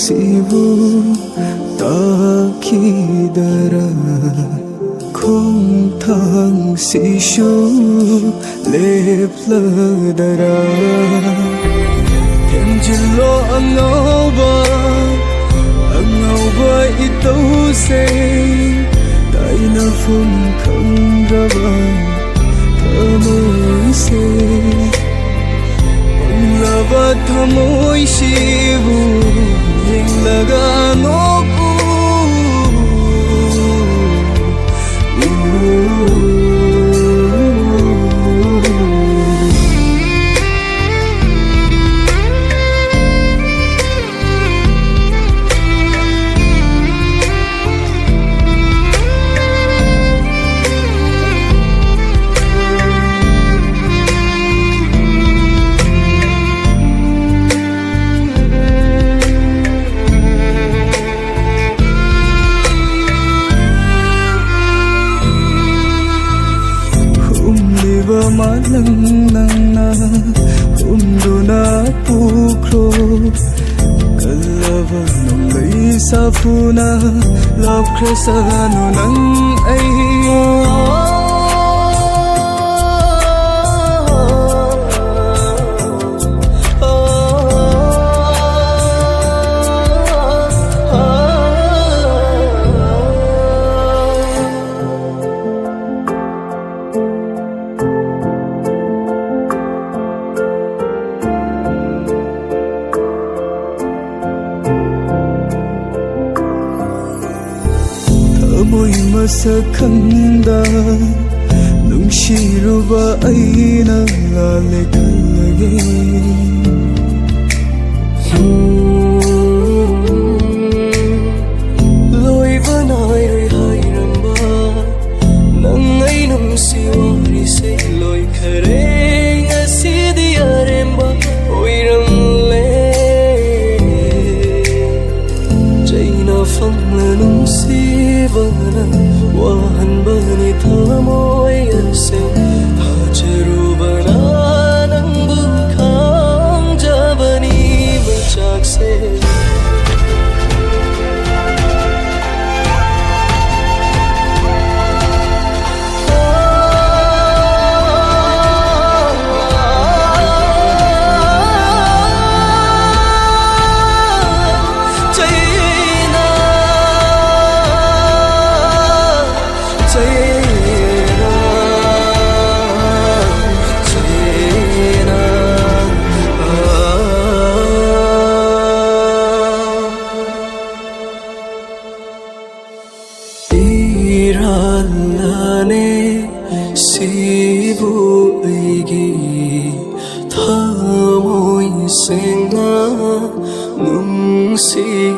sibu takidara khong thang si shu lepladara em jilo angauba itau se tai na phum khang raba thamoi se lava thamoi sibu yeng laga noku malang nang na humduna pukro kalava nong may safuna love krasano nang ay Amoy masakanda nung shiruba ay nalalikagay Loy banay rihay ramba nang ay nung siwari say loy kareng asidi aremba oy ramle jay na fang nung wahan bani thamoy ase hajaru bana nang bukham jabani bachak se sibu aigi thamoy sengna nung si